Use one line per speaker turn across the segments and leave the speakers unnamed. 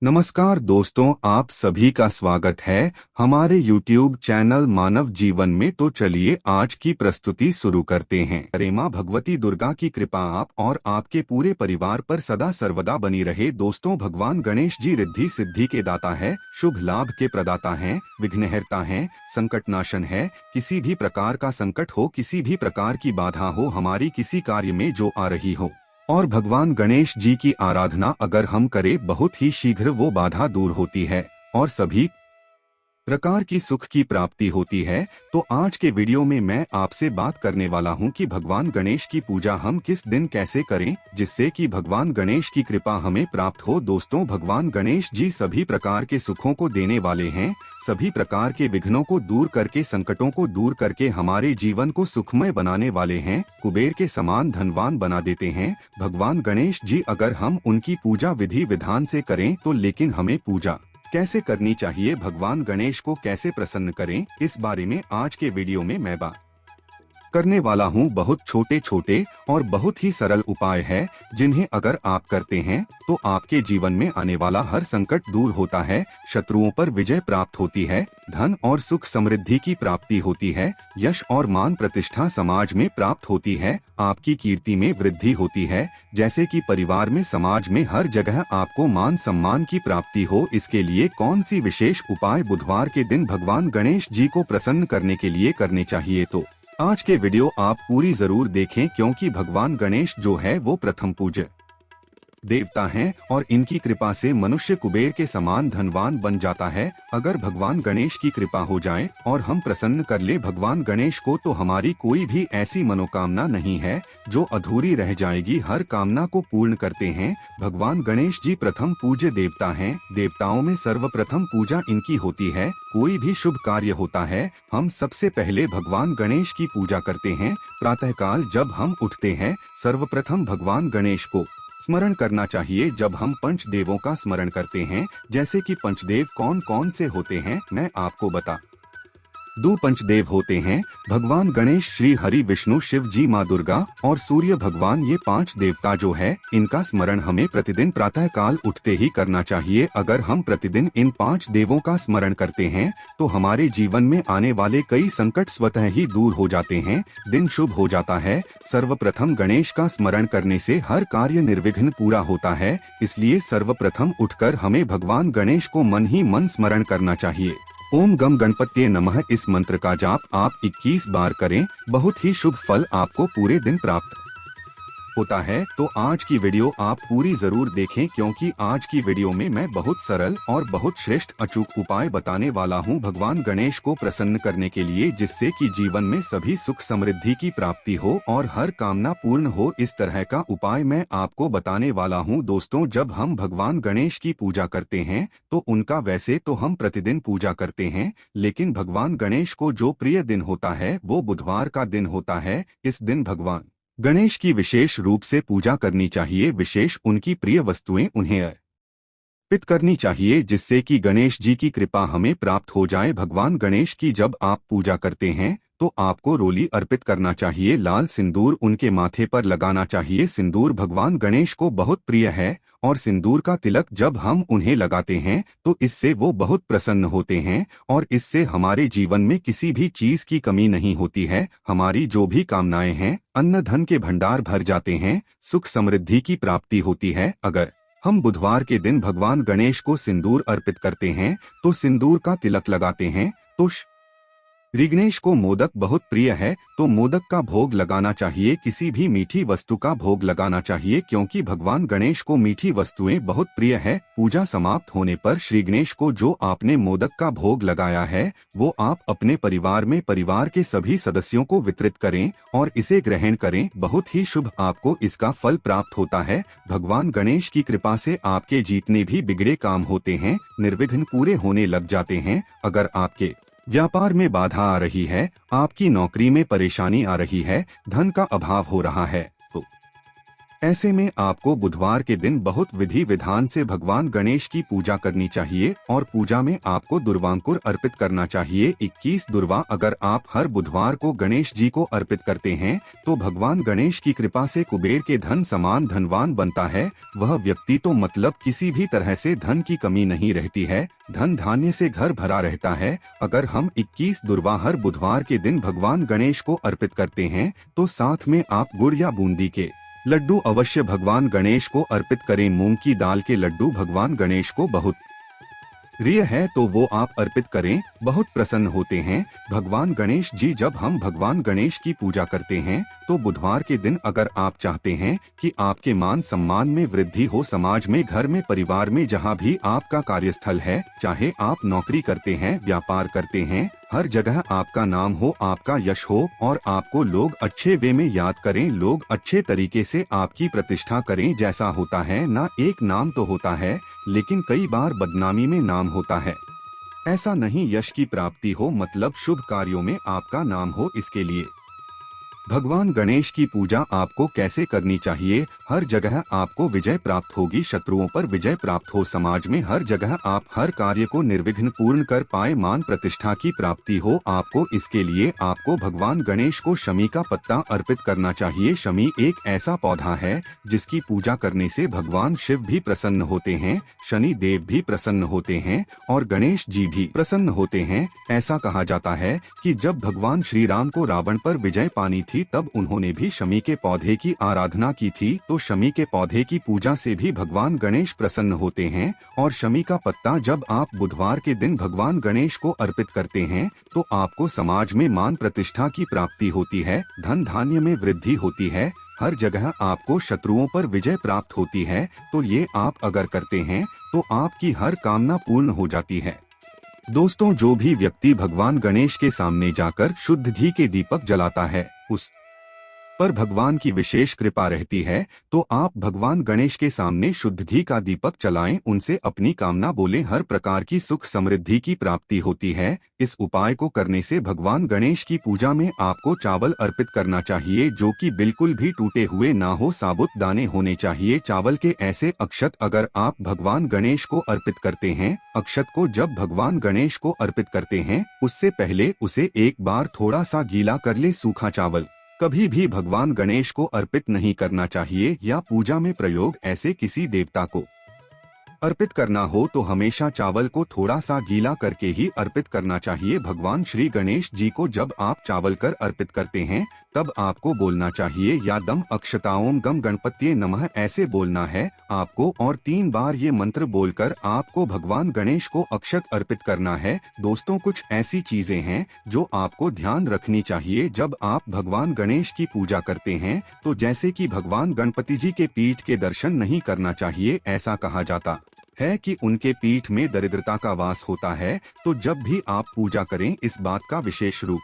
नमस्कार दोस्तों, आप सभी का स्वागत है हमारे YouTube चैनल मानव जीवन में। तो चलिए आज की प्रस्तुति शुरू करते हैं। अरे माँ भगवती दुर्गा की कृपा आप और आपके पूरे परिवार पर सदा सर्वदा बनी रहे। दोस्तों, भगवान गणेश जी रिद्धि सिद्धि के दाता है, शुभ लाभ के प्रदाता हैं, विघ्नहर्ता हैं, संकटनाशन है। किसी भी प्रकार का संकट हो, किसी भी प्रकार की बाधा हो, हमारी किसी कार्य में जो आ रही हो, और भगवान गणेश जी की आराधना अगर हम करें, बहुत ही शीघ्र वो बाधा दूर होती है और सभी प्रकार की सुख की प्राप्ति होती है। तो आज के वीडियो में मैं आपसे बात करने वाला हूं कि भगवान गणेश की पूजा हम किस दिन कैसे करें, जिससे कि भगवान गणेश की कृपा हमें प्राप्त हो। दोस्तों, भगवान गणेश जी सभी प्रकार के सुखों को देने वाले हैं, सभी प्रकार के विघ्नों को दूर करके, संकटों को दूर करके हमारे जीवन को सुखमय बनाने वाले हैं, कुबेर के समान धनवान बना देते हैं भगवान गणेश जी। अगर हम उनकी पूजा विधि विधान से करें तो लेकिन हमें पूजा कैसे करनी चाहिए, भगवान गणेश को कैसे प्रसन्न करें, इस बारे में आज के वीडियो में मैं बात करने वाला हूं। बहुत छोटे छोटे और बहुत ही सरल उपाय है, जिन्हें अगर आप करते हैं तो आपके जीवन में आने वाला हर संकट दूर होता है, शत्रुओं पर विजय प्राप्त होती है, धन और सुख समृद्धि की प्राप्ति होती है, यश और मान प्रतिष्ठा समाज में प्राप्त होती है, आपकी कीर्ति में वृद्धि होती है, जैसे कि परिवार में, समाज में, हर जगह आपको मान सम्मान की प्राप्ति हो। इसके लिए कौन सी विशेष उपाय बुधवार के दिन भगवान गणेश जी को प्रसन्न करने के लिए करने चाहिए, तो आज के वीडियो आप पूरी जरूर देखें, क्योंकि भगवान गणेश जो है वो प्रथम पूज्य देवता हैं और इनकी कृपा से मनुष्य कुबेर के समान धनवान बन जाता है। अगर भगवान गणेश की कृपा हो जाए और हम प्रसन्न कर ले भगवान गणेश को, तो हमारी कोई भी ऐसी मनोकामना नहीं है जो अधूरी रह जाएगी, हर कामना को पूर्ण करते हैं। भगवान गणेश जी प्रथम पूज्य देवता हैं, देवताओं में सर्वप्रथम पूजा इनकी होती है। कोई भी शुभ कार्य होता है, हम सबसे पहले भगवान गणेश की पूजा करते हैं। प्रातःकाल जब हम उठते हैं, सर्वप्रथम भगवान गणेश को स्मरण करना चाहिए। जब हम पंचदेवों का स्मरण करते हैं, जैसे कि पंचदेव कौन कौन से होते हैं, मैं आपको बता दो पंचदेव होते हैं भगवान गणेश, श्री हरि, विष्णु, शिव जी, माँ दुर्गा और सूर्य भगवान। ये 5 देवता जो है, इनका स्मरण हमें प्रतिदिन प्रातः काल उठते ही करना चाहिए। अगर हम प्रतिदिन इन 5 देवों का स्मरण करते हैं तो हमारे जीवन में आने वाले कई संकट स्वतः ही दूर हो जाते हैं, दिन शुभ हो जाता है। सर्वप्रथम गणेश का स्मरण करने से हर कार्य निर्विघ्न पूरा होता है, इसलिए सर्वप्रथम उठकर हमें भगवान गणेश को मन ही मन स्मरण करना चाहिए। ओम गम गणपत्ये नमः, इस मंत्र का जाप आप 21 बार करें, बहुत ही शुभ फल आपको पूरे दिन प्राप्त होता है। तो आज की वीडियो आप पूरी जरूर देखें, क्योंकि आज की वीडियो में मैं बहुत सरल और बहुत श्रेष्ठ अचूक उपाय बताने वाला हूं भगवान गणेश को प्रसन्न करने के लिए, जिससे कि जीवन में सभी सुख समृद्धि की प्राप्ति हो और हर कामना पूर्ण हो। इस तरह का उपाय मैं आपको बताने वाला हूं। दोस्तों, जब हम भगवान गणेश की पूजा करते हैं तो उनका वैसे तो हम प्रतिदिन पूजा करते हैं, लेकिन भगवान गणेश को जो प्रिय दिन होता है वो बुधवार का दिन होता है। इस दिन भगवान गणेश की विशेष रूप से पूजा करनी चाहिए, विशेष उनकी प्रिय वस्तुएं उन्हें अर्पित करनी चाहिए, जिससे कि गणेश जी की कृपा हमें प्राप्त हो जाए। भगवान गणेश की जब आप पूजा करते हैं तो आपको रोली अर्पित करना चाहिए, लाल सिंदूर उनके माथे पर लगाना चाहिए। सिंदूर भगवान गणेश को बहुत प्रिय है और सिंदूर का तिलक जब हम उन्हें लगाते हैं तो इससे वो बहुत प्रसन्न होते हैं और इससे हमारे जीवन में किसी भी चीज की कमी नहीं होती है। हमारी जो भी कामनाएं हैं, अन्न धन के भंडार भर जाते हैं, सुख समृद्धि की प्राप्ति होती है। अगर हम बुधवार के दिन भगवान गणेश को सिंदूर अर्पित करते हैं तो सिंदूर का तिलक लगाते हैं, तो श्री गणेश को मोदक बहुत प्रिय है, तो मोदक का भोग लगाना चाहिए, किसी भी मीठी वस्तु का भोग लगाना चाहिए, क्योंकि भगवान गणेश को मीठी वस्तुएं बहुत प्रिय है। पूजा समाप्त होने पर श्री गणेश को जो आपने मोदक का भोग लगाया है वो आप अपने परिवार में परिवार के सभी सदस्यों को वितरित करें और इसे ग्रहण करें, बहुत ही शुभ आपको इसका फल प्राप्त होता है। भगवान गणेश की कृपा से आपके जितने भी बिगड़े काम होते हैं निर्विघ्न पूरे होने लग जाते हैं। अगर आपके व्यापार में बाधा आ रही है, आपकी नौकरी में परेशानी आ रही है, धन का अभाव हो रहा है, तो ऐसे में आपको बुधवार के दिन बहुत विधि विधान से भगवान गणेश की पूजा करनी चाहिए और पूजा में आपको दुर्वांकुर अर्पित करना चाहिए। 21 दुर्वा अगर आप हर बुधवार को गणेश जी को अर्पित करते हैं तो भगवान गणेश की कृपा से कुबेर के धन समान धनवान बनता है। वह व्यक्ति तो मतलब किसी भी तरह से धन की कमी नहीं रहती है, धन धान्य से घर भरा रहता है। अगर हम 21 दुर्वा हर बुधवार के दिन भगवान गणेश को अर्पित करते हैं तो साथ में आप गुड़ या बूंदी के लड्डू अवश्य भगवान गणेश को अर्पित करें। मूंग की दाल के लड्डू भगवान गणेश को बहुत प्रिय है तो वो आप अर्पित करें, बहुत प्रसन्न होते हैं भगवान गणेश जी। जब हम भगवान गणेश की पूजा करते हैं तो बुधवार के दिन अगर आप चाहते हैं कि आपके मान सम्मान में वृद्धि हो, समाज में, घर में, परिवार में, जहां भी आपका कार्यस्थल है, चाहे आप नौकरी करते हैं, व्यापार करते हैं, हर जगह आपका नाम हो, आपका यश हो और आपको लोग अच्छे वे में याद करें, लोग अच्छे तरीके से आपकी प्रतिष्ठा करें। जैसा होता है ना, एक नाम तो होता है लेकिन कई बार बदनामी में नाम होता है। ऐसा नहीं, यश की प्राप्ति हो मतलब शुभ कार्यों में आपका नाम हो। इसके लिए भगवान गणेश की पूजा आपको कैसे करनी चाहिए? हर जगह आपको विजय प्राप्त होगी, शत्रुओं पर विजय प्राप्त हो, समाज में हर जगह आप हर कार्य को निर्विघ्न पूर्ण कर पाए, मान प्रतिष्ठा की प्राप्ति हो आपको। इसके लिए आपको भगवान गणेश को शमी का पत्ता अर्पित करना चाहिए। शमी एक ऐसा पौधा है जिसकी पूजा करने से भगवान शिव भी प्रसन्न होते हैं, शनि देव भी प्रसन्न होते हैं और गणेश जी भी प्रसन्न होते हैं। ऐसा कहा जाता है कि जब भगवान श्री राम को रावण पर विजय पानी थी तब उन्होंने भी शमी के पौधे की आराधना की थी। तो शमी के पौधे की पूजा से भी भगवान गणेश प्रसन्न होते हैं और शमी का पत्ता जब आप बुधवार के दिन भगवान गणेश को अर्पित करते हैं तो आपको समाज में मान प्रतिष्ठा की प्राप्ति होती है, धन धान्य में वृद्धि होती है, हर जगह आपको शत्रुओं पर विजय प्राप्त होती है। तो ये आप अगर करते हैं तो आपकी हर कामना पूर्ण हो जाती है। दोस्तों, जो भी व्यक्ति भगवान गणेश के सामने जाकर शुद्ध घी के दीपक जलाता है उस पर भगवान की विशेष कृपा रहती है। तो आप भगवान गणेश के सामने शुद्ध घी का दीपक जलाएं, उनसे अपनी कामना बोलें, हर प्रकार की सुख समृद्धि की प्राप्ति होती है। इस उपाय को करने से भगवान गणेश की पूजा में आपको चावल अर्पित करना चाहिए जो कि बिल्कुल भी टूटे हुए ना हो, साबुत दाने होने चाहिए। चावल के ऐसे अक्षत अगर आप भगवान गणेश को अर्पित करते हैं, अक्षत को जब भगवान गणेश को अर्पित करते हैं उससे पहले उसे एक बार थोड़ा सा गीला कर ले। सूखा चावल कभी भी भगवान गणेश को अर्पित नहीं करना चाहिए या पूजा में प्रयोग ऐसे किसी देवता को अर्पित करना हो तो हमेशा चावल को थोड़ा सा गीला करके ही अर्पित करना चाहिए। भगवान श्री गणेश जी को जब आप चावल कर अर्पित करते हैं तब आपको बोलना चाहिए या दम अक्षताओं गम गणपतिये नमः, ऐसे बोलना है आपको और 3 बार ये मंत्र बोलकर आपको भगवान गणेश को अक्षत अर्पित करना है। दोस्तों, कुछ ऐसी चीजें हैं जो आपको ध्यान रखनी चाहिए जब आप भगवान गणेश की पूजा करते हैं। तो जैसे कि भगवान गणपति जी के पीठ के दर्शन नहीं करना चाहिए। ऐसा कहा जाता है कि उनके पीठ में दरिद्रता का वास होता है। तो जब भी आप पूजा करें इस बात का विशेष रूप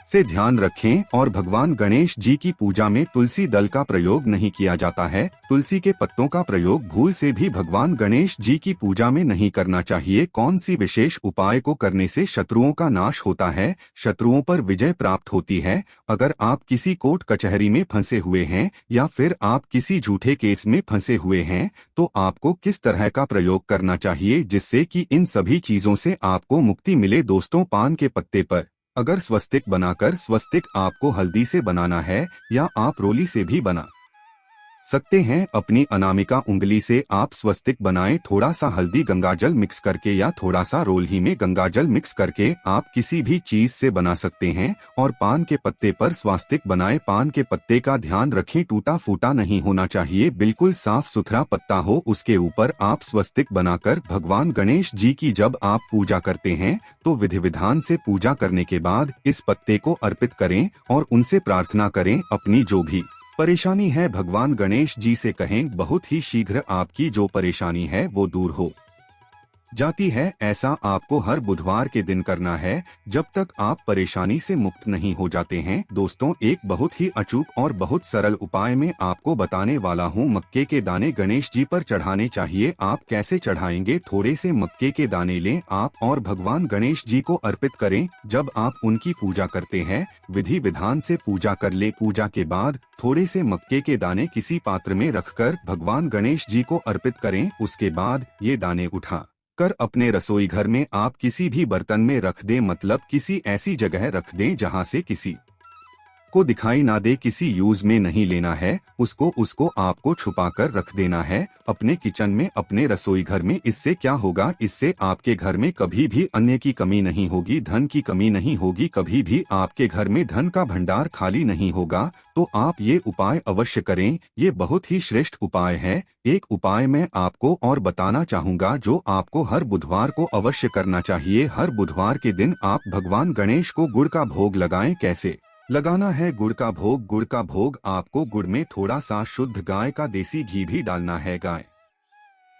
से ध्यान रखें। और भगवान गणेश जी की पूजा में तुलसी दल का प्रयोग नहीं किया जाता है। तुलसी के पत्तों का प्रयोग भूल से भी भगवान गणेश जी की पूजा में नहीं करना चाहिए। कौन सी विशेष उपाय को करने से शत्रुओं का नाश होता है, शत्रुओं पर विजय प्राप्त होती है? अगर आप किसी कोर्ट कचहरी में फंसे हुए हैं या फिर आप किसी झूठे केस में फंसे हुए हैं तो आपको किस तरह का प्रयोग करना चाहिए जिससे कि इन सभी चीजों से आपको मुक्ति मिले? दोस्तों, पान के पत्ते पर अगर स्वस्तिक बनाकर, स्वस्तिक आपको हल्दी से बनाना है या आप रोली से भी बना सकते हैं। अपनी अनामिका उंगली से आप स्वस्तिक बनाएं, थोड़ा सा हल्दी गंगाजल मिक्स करके या थोड़ा सा रोल ही में गंगाजल मिक्स करके आप किसी भी चीज से बना सकते हैं। और पान के पत्ते पर स्वास्तिक बनाएं। पान के पत्ते का ध्यान रखें, टूटा फूटा नहीं होना चाहिए, बिल्कुल साफ सुथरा पत्ता हो। उसके ऊपर आप स्वस्तिक बनाकर भगवान गणेश जी की जब आप पूजा करते हैं तो विधि विधान से पूजा करने के बाद इस पत्ते को अर्पित करें और उनसे प्रार्थना करें अपनी जो भी परेशानी है भगवान गणेश जी से कहें, बहुत ही शीघ्र आपकी जो परेशानी है वो दूर हो। जाती है। ऐसा आपको हर बुधवार के दिन करना है जब तक आप परेशानी से मुक्त नहीं हो जाते हैं। दोस्तों, एक बहुत ही अचूक और बहुत सरल उपाय में आपको बताने वाला हूँ। मक्के के दाने गणेश जी पर चढ़ाने चाहिए। आप कैसे चढ़ाएंगे? थोड़े से मक्के के दाने लें आप और भगवान गणेश जी को अर्पित करें। जब आप उनकी पूजा करते हैं, विधि विधान से पूजा कर ले। पूजा के बाद थोड़े से मक्के के दाने किसी पात्र में रखकर भगवान गणेश जी को अर्पित करें। उसके बाद ये दाने उठा कर अपने रसोई घर में आप किसी भी बर्तन में रख दें, मतलब किसी ऐसी जगह रख दें जहां से किसी को दिखाई ना दे। किसी यूज में नहीं लेना है उसको आपको छुपा कर रख देना है अपने किचन में, अपने रसोई घर में। इससे क्या होगा? इससे आपके घर में कभी भी अन्न की कमी नहीं होगी, धन की कमी नहीं होगी, कभी भी आपके घर में धन का भंडार खाली नहीं होगा। तो आप ये उपाय अवश्य करें। ये बहुत ही श्रेष्ठ उपाय है। एक उपाय मैं आपको और बताना चाहूँगा जो आपको हर बुधवार को अवश्य करना चाहिए। हर बुधवार के दिन आप भगवान गणेश को गुड़ का भोग लगाएं। कैसे लगाना है गुड़ का भोग? गुड़ का भोग आपको गुड़ में थोड़ा सा शुद्ध गाय का देसी घी भी डालना है। गाय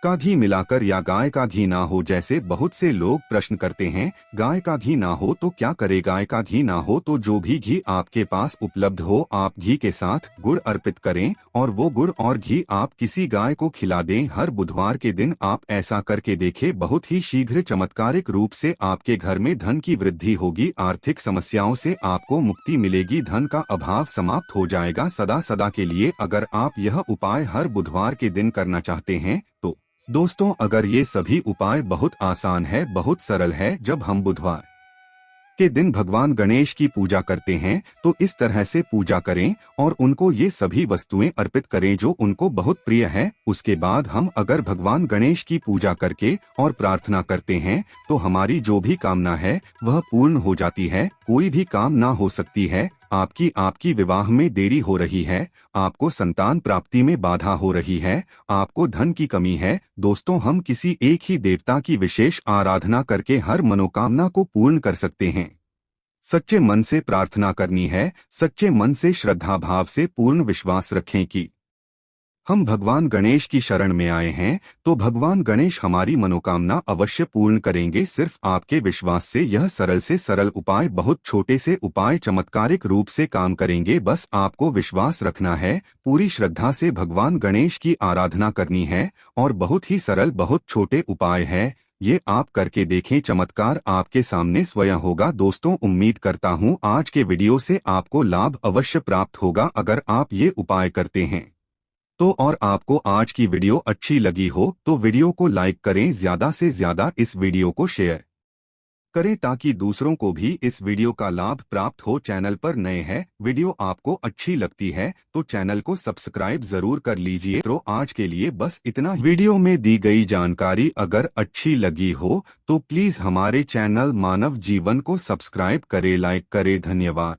का घी मिलाकर या गाय का घी ना हो, जैसे बहुत से लोग प्रश्न करते हैं गाय का घी ना हो तो क्या करें? गाय का घी ना हो तो जो भी घी आपके पास उपलब्ध हो, आप घी के साथ गुड़ अर्पित करें और वो गुड़ और घी आप किसी गाय को खिला दें। हर बुधवार के दिन आप ऐसा करके देखें, बहुत ही शीघ्र चमत्कारिक रूप से आपके घर में धन की वृद्धि होगी। आर्थिक समस्याओं से आपको मुक्ति मिलेगी, धन का अभाव समाप्त हो जाएगा सदा सदा के लिए। अगर आप यह उपाय हर बुधवार के दिन करना चाहते हैं तो दोस्तों, अगर ये सभी उपाय बहुत आसान है, बहुत सरल है। जब हम बुधवार के दिन भगवान गणेश की पूजा करते हैं तो इस तरह से पूजा करें और उनको ये सभी वस्तुएं अर्पित करें जो उनको बहुत प्रिय है। उसके बाद हम अगर भगवान गणेश की पूजा करके और प्रार्थना करते हैं तो हमारी जो भी कामना है वह पूर्ण हो जाती है। कोई भी काम ना हो सकती है। आपकी विवाह में देरी हो रही है, आपको संतान प्राप्ति में बाधा हो रही है, आपको धन की कमी है। दोस्तों, हम किसी एक ही देवता की विशेष आराधना करके हर मनोकामना को पूर्ण कर सकते हैं। सच्चे मन से प्रार्थना करनी है, सच्चे मन से श्रद्धा भाव से पूर्ण विश्वास रखें कि हम भगवान गणेश की शरण में आए हैं तो भगवान गणेश हमारी मनोकामना अवश्य पूर्ण करेंगे। सिर्फ आपके विश्वास से यह सरल से सरल उपाय, बहुत छोटे से उपाय चमत्कारिक रूप से काम करेंगे। बस आपको विश्वास रखना है, पूरी श्रद्धा से भगवान गणेश की आराधना करनी है और बहुत ही सरल, बहुत छोटे उपाय है। ये आप करके देखें, चमत्कार आपके सामने स्वयं होगा। दोस्तों, उम्मीद करता हूँ आज के वीडियो से आपको लाभ अवश्य प्राप्त होगा अगर आप ये उपाय करते हैं तो। और आपको आज की वीडियो अच्छी लगी हो तो वीडियो को लाइक करें, ज्यादा से ज्यादा इस वीडियो को शेयर करें ताकि दूसरों को भी इस वीडियो का लाभ प्राप्त हो। चैनल पर नए हैं, वीडियो आपको अच्छी लगती है तो चैनल को सब्सक्राइब जरूर कर लीजिए। तो आज के लिए बस इतना। वीडियो में दी गई जानकारी अगर अच्छी लगी हो तो प्लीज हमारे चैनल मानव जीवन को सब्सक्राइब करें, लाइक करें। धन्यवाद।